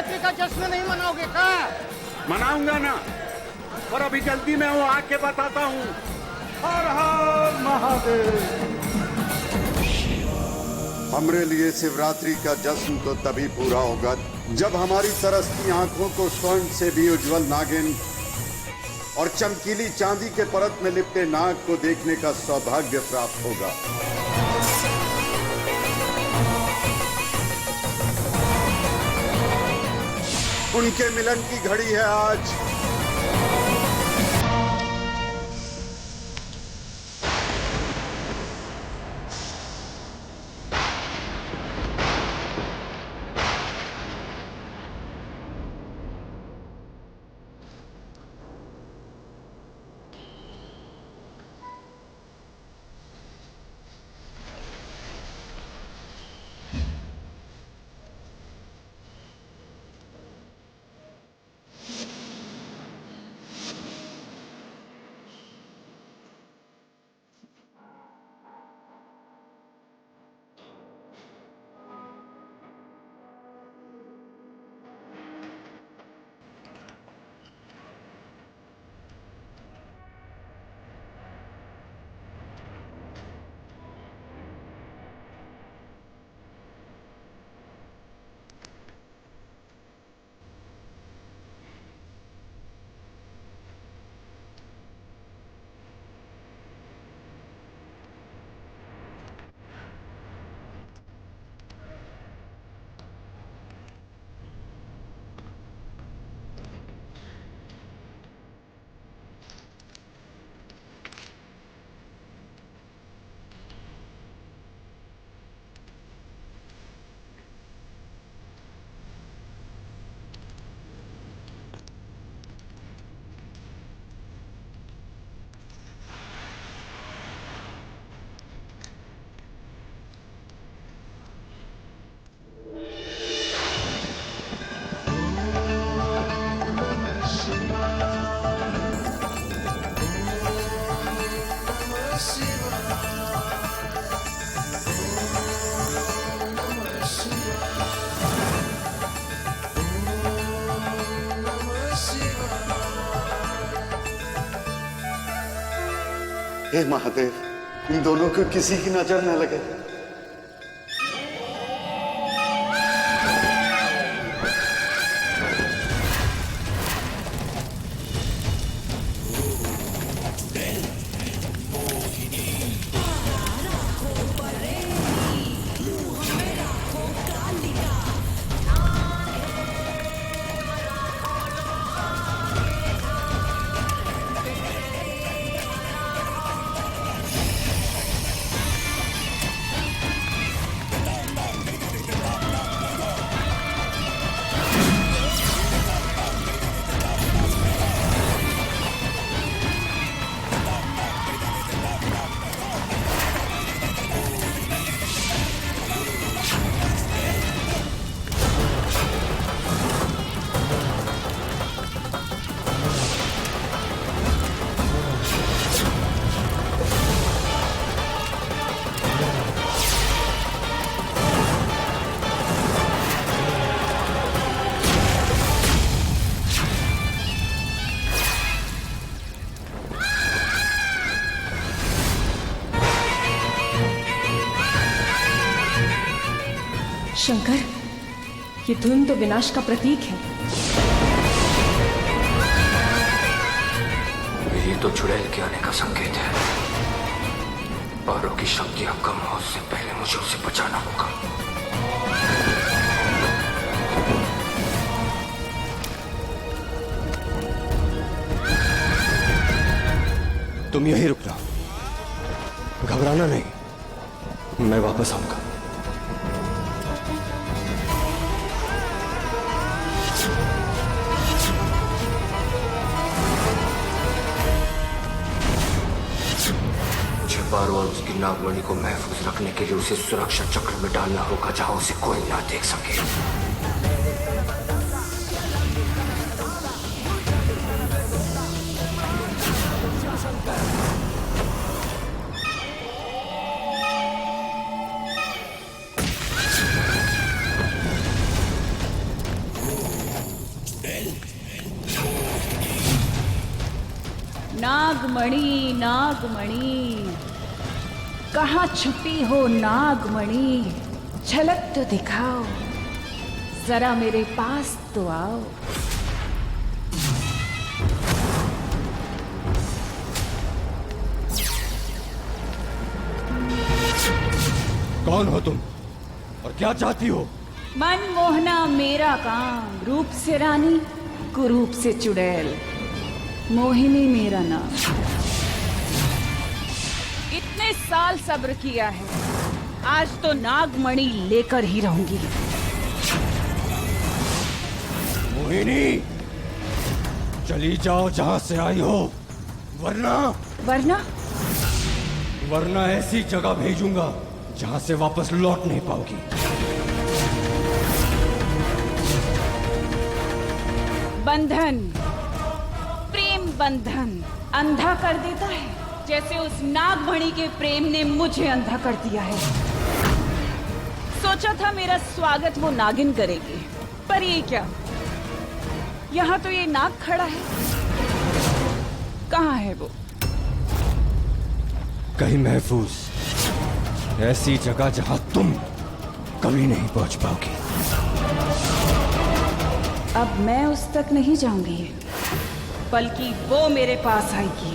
शिवरात्रि का जश्न नहीं मनाओगे क्या? मनाऊंगा ना, पर अभी जल्दी मैं वो आके बताता हूँ। हर हर महादेव। हमरे लिए शिवरात्रि का जश्न तो तभी पूरा होगा जब हमारी तरसती आंखों को स्वर्ण से भी उज्जवल नागिन और चमकीली चांदी के परत में लिपटे नाग को देखने का सौभाग्य प्राप्त होगा। उनके मिलन की घड़ी है आज। हे महादेव, इन दोनों को किसी की नजर न लगे। शंकर, ये धुन तो विनाश का प्रतीक है। ये तो चुड़ैल के आने का संकेत है। पारों की शक्तियां कम हो उससे पहले मुझे उसे बचाना होगा। तुम यहीं रुकना, घबराना नहीं, मैं वापस आऊंगा। पारो और उसकी नागमणि को महफूज रखने के लिए उसे सुरक्षा चक्र में डालना होगा जहां उसे कोई ना देख सके। नागमणि नागमणि, कहाँ छुपी हो नागमणि, झलक तो दिखाओ, जरा मेरे पास तो आओ। कौन हो तुम और क्या चाहती हो? मन मोहना मेरा काम, रूप से रानी, कुरूप से चुड़ैल, मोहिनी मेरा नाम। इतने साल सब्र किया है, आज तो नागमणि लेकर ही रहूंगी। मोहिनी, चली जाओ जहां से आई हो, वरना वरना ऐसी जगह भेजूंगा जहां से वापस लौट नहीं पाओगी। बंधन, प्रेम बंधन अंधा कर देता है, जैसे उस नागमणि के प्रेम ने मुझे अंधा कर दिया है। सोचा था मेरा स्वागत वो नागिन करेगी, पर ये क्या, यहाँ तो ये नाग खड़ा है। कहाँ है वो? कहीं महफूज, ऐसी जगह जहां तुम कभी नहीं पहुंच पाओगी। अब मैं उस तक नहीं जाऊंगी, बल्कि वो मेरे पास आएगी।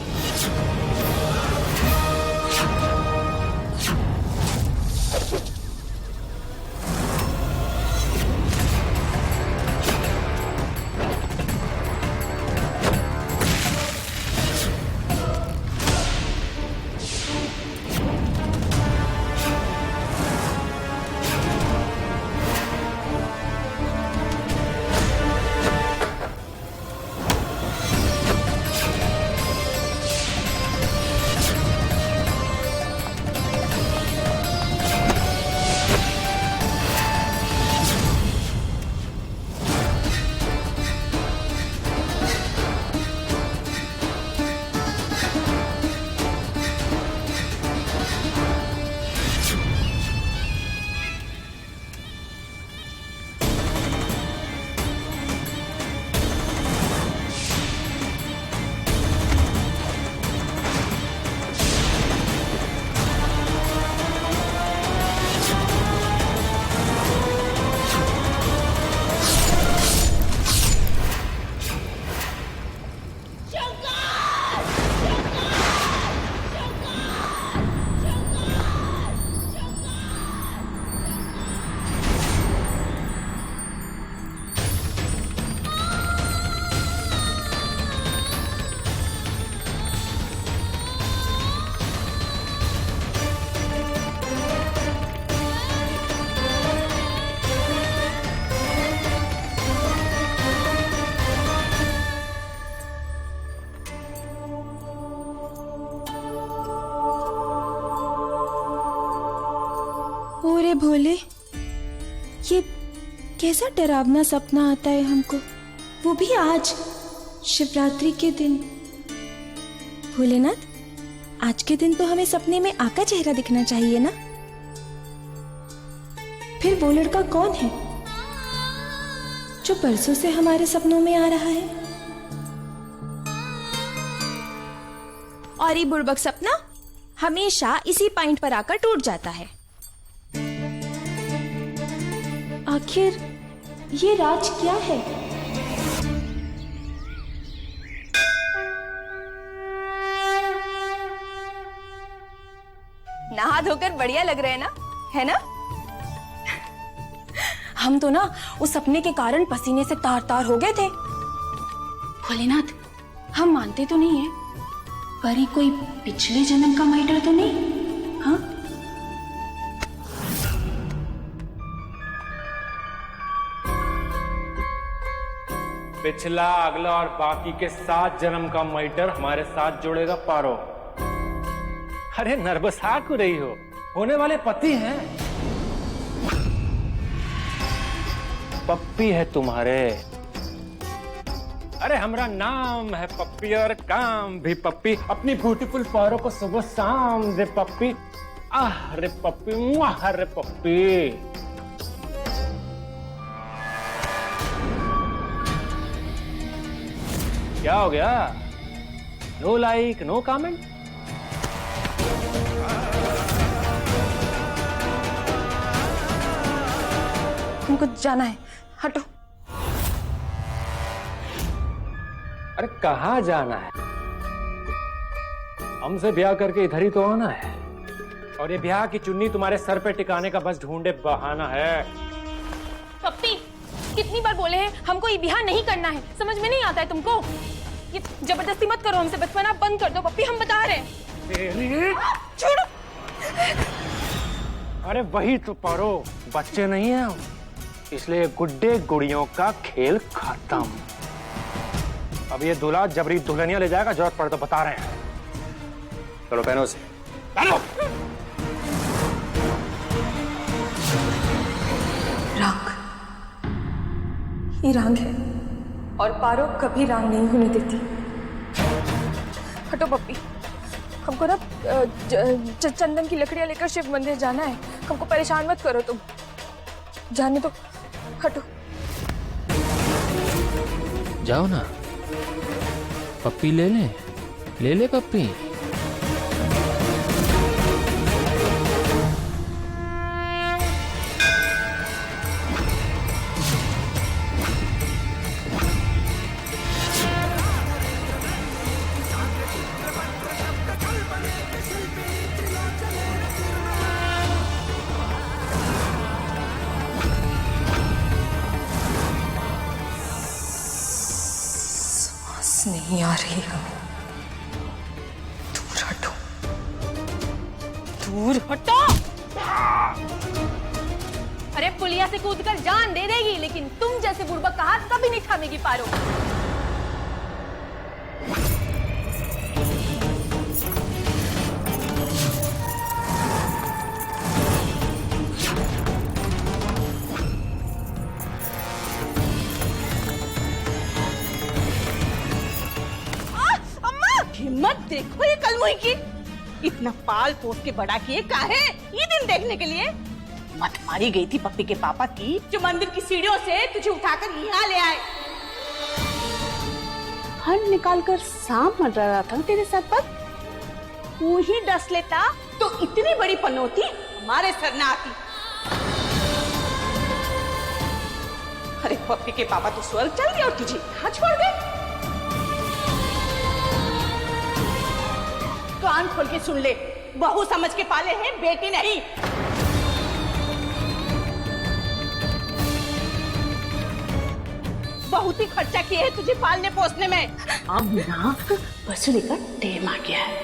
ओरे भोले, ये कैसा डरावना सपना आता है हमको, वो भी आज शिवरात्रि के दिन। भोलेनाथ, आज के दिन तो हमें सपने में आपका चेहरा दिखना चाहिए ना। फिर वो लड़का कौन है जो परसों से हमारे सपनों में आ रहा है? और ये बुड़बक सपना हमेशा इसी पॉइंट पर आकर टूट जाता है। आखिर ये राज क्या है? नहा धोकर बढ़िया लग रहे हैं ना, है ना? हम तो ना उस सपने के कारण पसीने से तार तार हो गए थे। भोलेनाथ, हम मानते तो नहीं है, पर ये कोई पिछले जन्म का मैटर तो नहीं? हाँ, पिछला, अगला और बाकी के 7 जन्म का मैटर हमारे साथ जोड़ेगा पारो। अरे नर्वस आ क्यों रही हो? होने वाले पति हैं, पप्पी है तुम्हारे। अरे हमारा नाम है पप्पी और काम भी पप्पी। अपनी ब्यूटीफुल पारो को सुबह शाम दे पप्पी। आह रे पप्पी, मुआह रे पप्पी। क्या हो गया? No like, no comment. हमको जाना है, हटो। अरे कहाँ जाना है? हमसे ब्याह करके इधर ही तो आना है। और ये ब्याह की चुन्नी तुम्हारे सर पे टिकाने का बस ढूंढे बहाना है। पप्पी, कितनी बार बोले हैं हमको ये ब्याह नहीं करना है, समझ में नहीं आता है तुमको? ये जबरदस्ती मत करो हमसे, बचपना बंद कर दो पप्पी, हम बता रहे हैं। छोड़ो। अरे वही तो पारो, बच्चे नहीं हैं हम, इसलिए गुड्डे गुड़ियों का खेल खत्म। अब ये दूल्हा जबरी दुल्हनिया ले जाएगा, जरूरत पड़े तो बता रहे हैं। चलो पहनो से, पहनो। राग, ये राग है और पारो कभी राग नहीं होने देती। हटो पप्पी, हमको ना चंदन की लकड़ियां लेकर शिव मंदिर जाना है, हमको परेशान मत करो तुम, जाने दो, हटो। जाओ ना, पप्पी ले ले पप्पी। नहीं आ रही हमें, दूर हटो, दूर हटो। अरे पुलिया से कूदकर जान दे देगी, लेकिन तुम जैसे बुड़बक का हाथ कभी नहीं थामेगी पारो। हिम्मत देखो ये कलमुई की, इतना पाल पोस के बड़ा किए काहे? ये दिन देखने के लिए मत मारी गई थी पप्पी के पापा की, जो मंदिर की सीढ़ियों से तुझे उठाकर यहाँ ले आए। हन निकालकर सांप मर रहा था तेरे सर पर, तू ही डस लेता तो इतनी बड़ी पनौती हमारे सर न आती। अरे पप्पी के पापा तो स्वर्ग चल गए और तुझे यहाँ छोड़ गए। कान खोल के सुन ले, बहू समझ के पाले हैं, बेटी नहीं। बहुत ही खर्चा किए है तुझे पालने पोसने में, अब ना बसुरी का टेम आ गया है।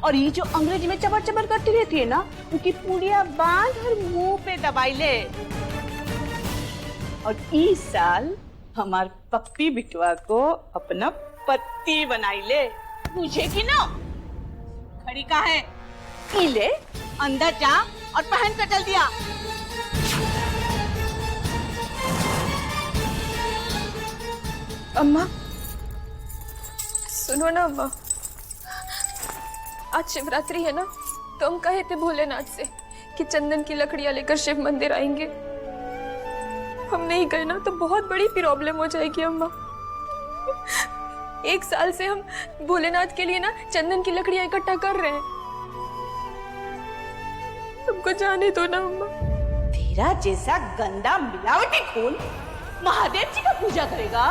और ये जो अंग्रेजी में चबर चबर करती रहती है ना, उनकी पूड़ियां बांध और मुंह पे दबाई ले। और इस साल हमार पप्पी बिटवा को अपना पति बनाई ले, पूछे कि ना खड़ी का है? ले अंदर जा और पहन कर चल दिया। अम्मा सुनो ना अम्मा, आज शिवरात्रि है ना, तो हम कहे थे भोलेनाथ से कि चंदन की लकड़ियां लेकर शिव मंदिर आएंगे। हम नहीं गए ना तो बहुत बड़ी प्रॉब्लम हो जाएगी अम्मा। 1 साल से हम भोलेनाथ के लिए ना चंदन की लकड़ियां इकट्ठा कर रहे हैं, हमको जाने दो ना अम्मा। तेरा जैसा गंदा मिलावटी खून महादेव जी का पूजा करेगा?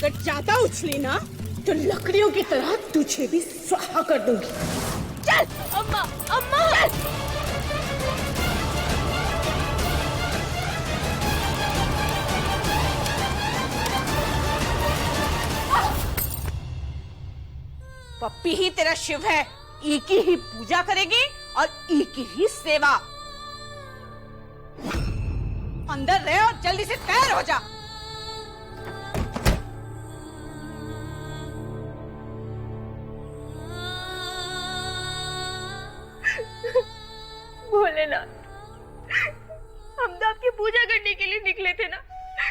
अगर ज्यादा उछली ना तो लकड़ियों की तरह तुझे भी स्वाहा कर दूंगी। चल अम्मा, अम्मा चल। पप्पी ही तेरा शिव है, ई की ही पूजा करेगी और ई की ही सेवा। अंदर रहे और जल्दी से तैयार हो जा। भोलेनाथ, हम तो आपकी पूजा करने के लिए निकले थे ना,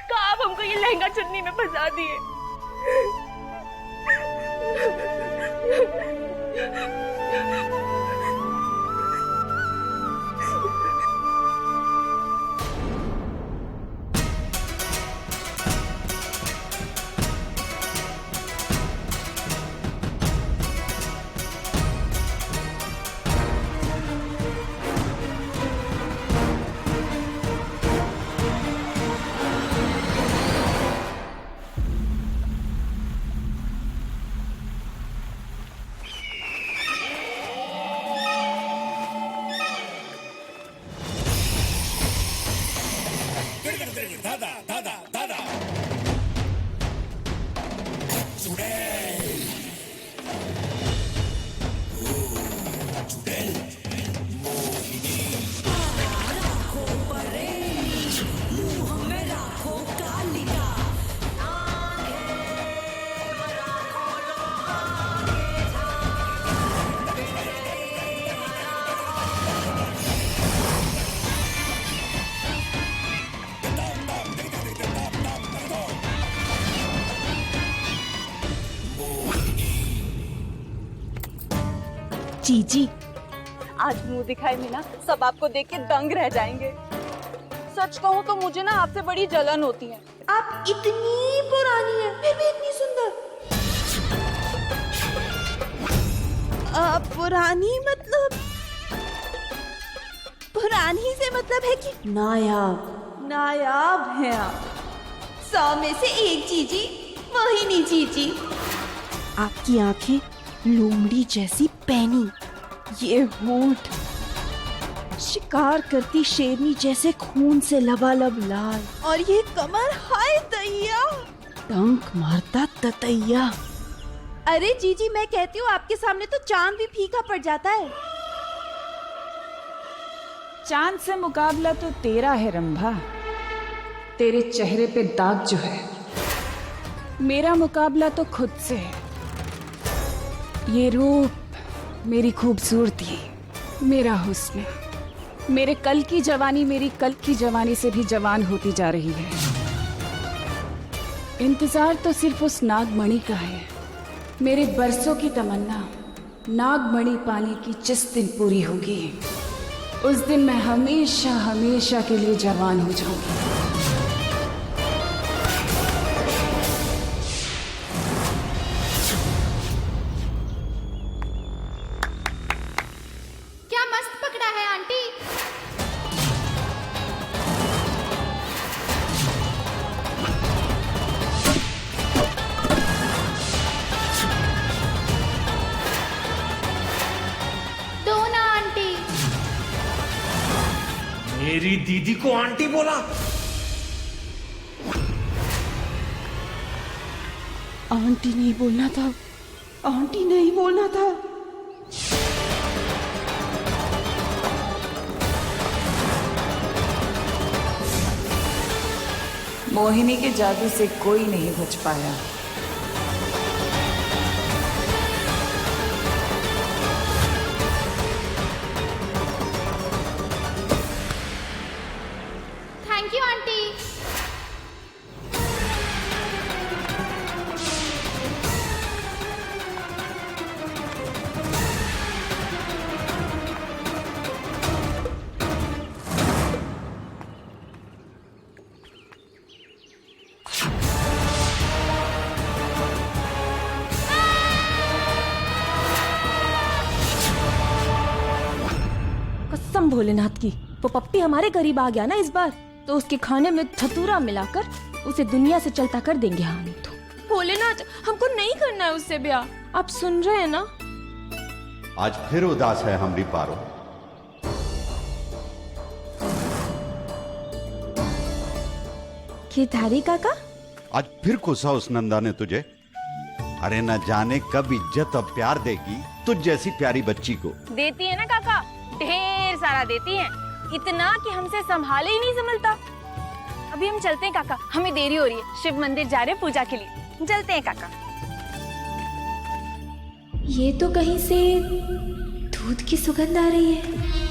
तो आप हमको ये लहंगा चुन्नी में फंसा दिए। जीजी, आज मुंह दिखाए में ना सब आपको देख के दंग रह जाएंगे। सच कहूँ तो मुझे ना आपसे बड़ी जलन होती है। आप इतनी पुरानी हैं, फिर भी इतनी सुंदर। पुरानी मतलब? पुरानी से मतलब है कि नायाब। नायाब हैं आप। 100 में से एक जीजी, मोहिनी जीजी। आपकी आंखें लोमड़ी जैसी पैनी, ये होंठ शिकार करती शेरनी जैसे खून से लबालब लाल, और ये कमर, हाय दैया, डंक मारता ततैया। अरे जीजी, मैं कहती हूँ आपके सामने तो चांद भी फीका पड़ जाता है। चांद से मुकाबला तो तेरा है रंभा, तेरे चेहरे पे दाग जो है। मेरा मुकाबला तो खुद से है। ये रूप, मेरी खूबसूरती, मेरा हुस्न, मेरे कल की जवानी मेरी कल की जवानी से भी जवान होती जा रही है। इंतजार तो सिर्फ उस नागमणि का है, मेरे बरसों की तमन्ना नागमणि पाने की जिस दिन पूरी होगी, उस दिन मैं हमेशा हमेशा के लिए जवान हो जाऊंगी। क्या मस्त पकड़ा है आंटी। दो ना आंटी। मेरी दीदी को आंटी बोला? आंटी नहीं बोलना था, आंटी नहीं बोलना था। मोहिनी के जादू से कोई नहीं बच पाया। Thank you aunty. कसम भोलेनाथ की, वो पप्पी हमारे करीब आ गया ना इस बार, तो उसके खाने में धतूरा मिलाकर उसे दुनिया से चलता कर देंगे हम तो। भोलेनाथ, हमको नहीं करना है उससे ब्याह। आप सुन रहे हैं ना? आज फिर उदास है हमारी पारो। गिरधारी काका, आज फिर कोसा उस नंदा ने तुझे। अरे न जाने कब इज्जत और प्यार देगी तुझ जैसी प्यारी बच्ची को। देती है ना काका, ढेर सारा देती है, इतना कि हमसे संभाले ही नहीं संभलता। अभी हम चलते हैं काका, हमें देरी हो रही है, शिव मंदिर जा रहे हैं पूजा के लिए। चलते हैं काका। ये तो कहीं से दूध की सुगंध आ रही है।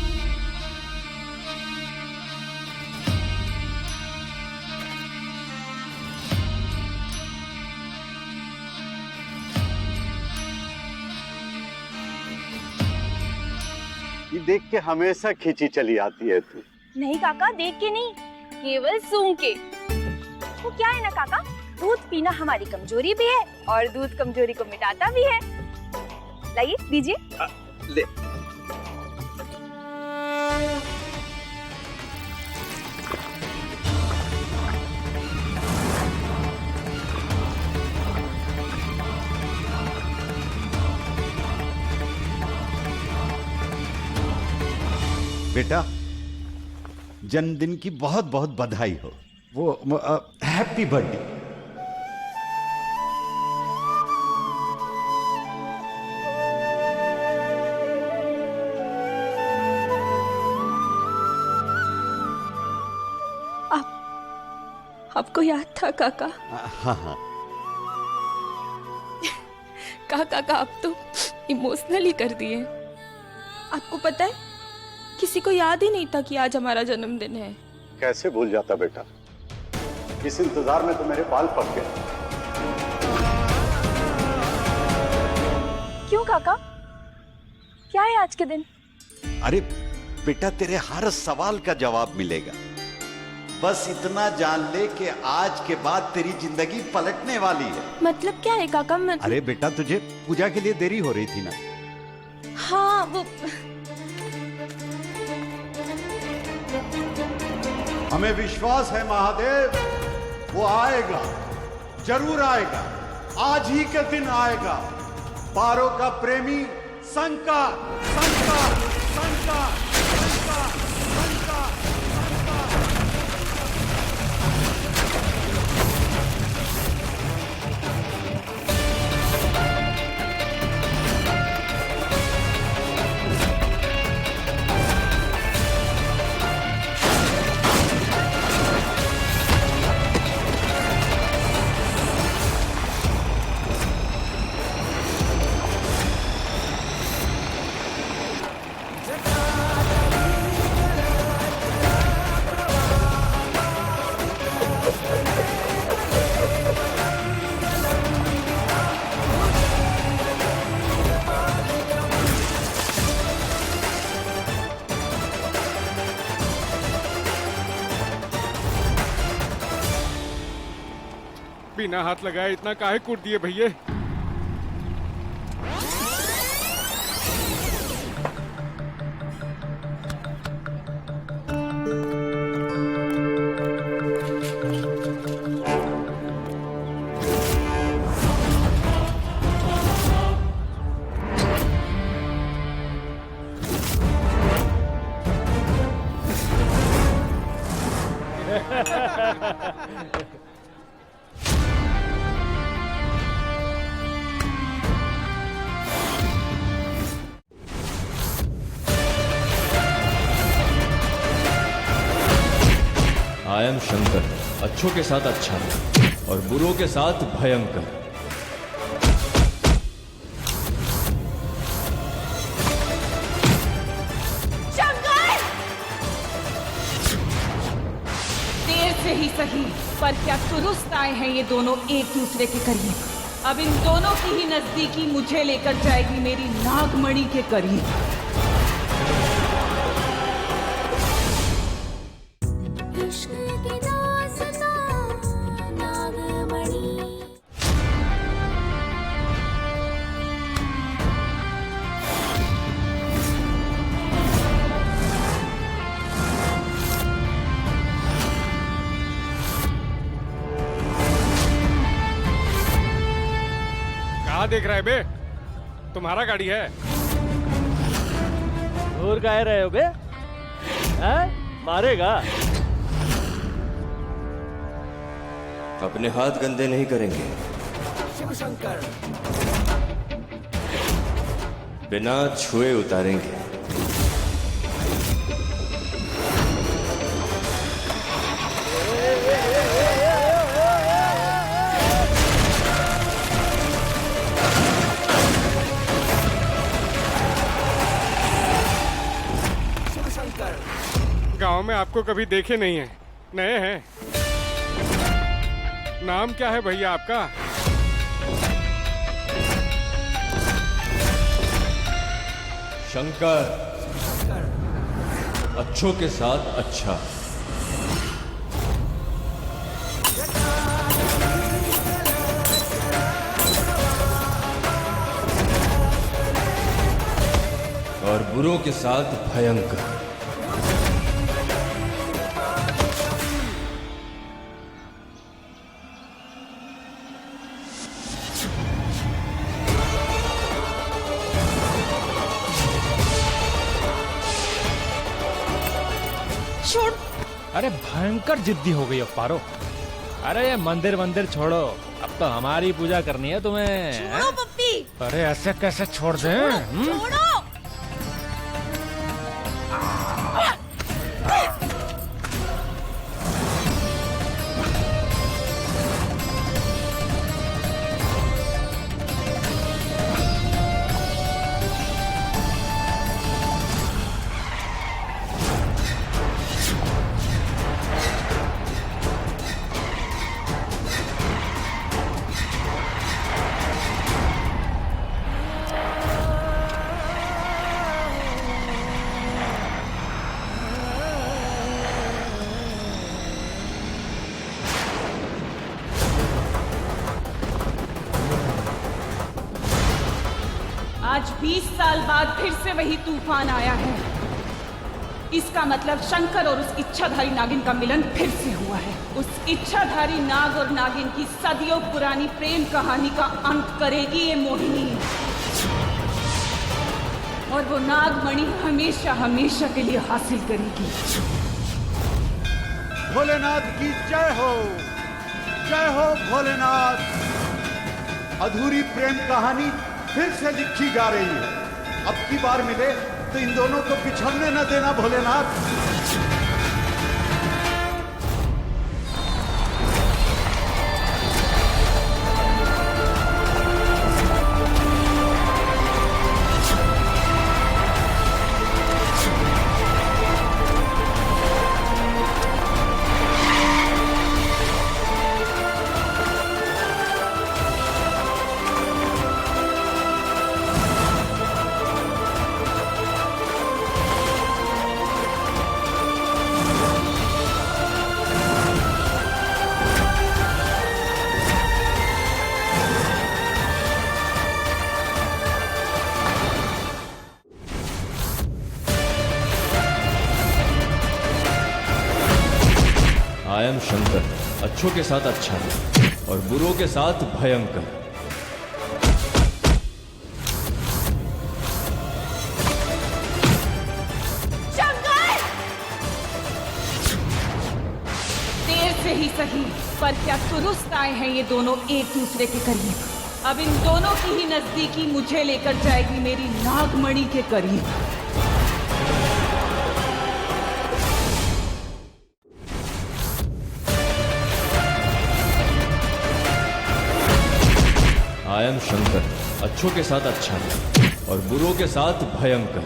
ये देख के हमेशा खींची चली आती है तू। नहीं काका, देख के नहीं, केवल सूंघ के। वो क्या है ना काका, दूध पीना हमारी कमजोरी भी है और दूध कमजोरी को मिटाता भी है। लाइए, दीजिए। ले। बेटा, जन्मदिन की बहुत बहुत बधाई हो। वो हैप्पी बर्थडे। आपको याद था काका? हाँ हाँ। काका, आप तो इमोशनल ही कर दिए। आपको पता है, किसी को याद ही नहीं था कि आज हमारा जन्मदिन है। कैसे भूल जाता बेटा, इस इंतजार में तो मेरे बाल पक गए। क्यों काका, क्या है आज के दिन? अरे बेटा, तेरे हर सवाल का जवाब मिलेगा। बस इतना जान ले कि आज के बाद तेरी जिंदगी पलटने वाली है। मतलब क्या है काका? अरे बेटा, तुझे पूजा के लिए देरी हो रही थी ना। हाँ, वो हमें विश्वास है महादेव, वो आएगा, जरूर आएगा। आज ही के दिन आएगा। पारो का प्रेमी शंकर, शंकर, शंकर, शंकर, शंकर। बिना हाथ लगाए इतना काहे कूट दिए भैया? आई एम शंकर, अच्छों के साथ अच्छा और बुरों के साथ भयंकर। शंकर! देर से ही सही, पर क्या दुरुस्त आए हैं ये दोनों एक दूसरे के करीब। अब इन दोनों की ही नजदीकी मुझे लेकर जाएगी मेरी नागमणि के करीब। देख रहा है बे? तुम्हारा गाड़ी है। दूर कह रहे हो बे? मारेगा? अपने हाथ गंदे नहीं करेंगे, बिना छुए उतारेंगे। गांव में आपको कभी देखे नहीं है, नए हैं। नाम क्या है भैया आपका? शंकर। अच्छों के साथ अच्छा। और बुरों के साथ भयंकर। अरे भयंकर जिद्दी हो गई अब पारो। अरे ये मंदिर मंदिर छोड़ो, अब तो हमारी पूजा करनी है तुम्हें। छोड़ो पप्पी। अरे ऐसे कैसे छोड़ दें? छोड़ो। आज 20 साल बाद फिर से वही तूफान आया है। इसका मतलब शंकर और उस इच्छाधारी नागिन का मिलन फिर से हुआ है। उस इच्छाधारी नाग और नागिन की सदियों पुरानी प्रेम कहानी का अंत करेगी ये मोहिनी। और वो नागमणि हमेशा हमेशा के लिए हासिल करेगी। भोलेनाथ की जय हो, जय हो भोलेनाथ। अधूरी प्रेम कहानी फिर से लिखी जा रही है। अब की बार मिले तो इन दोनों को बिछड़ने न देना भोलेनाथ। I am Shankar. अच्छों के साथ अच्छा और बुरों के साथ भयंकर। देर से ही सही, पर क्या दुरुस्त आए हैं ये दोनों एक दूसरे के करीब। अब इन दोनों की ही नजदीकी मुझे लेकर जाएगी मेरी नागमणि के करीब। I am Shankar. अच्छों के साथ अच्छा और बुरों के साथ भयंकर।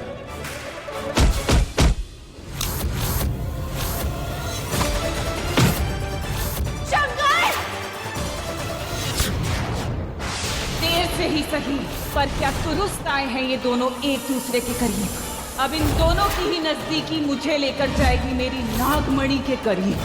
देर से ही सही, पर क्या दुरुस्त आए हैं ये दोनों एक दूसरे के करीब। अब इन दोनों की ही नजदीकी मुझे लेकर जाएगी मेरी नागमणि के करीब।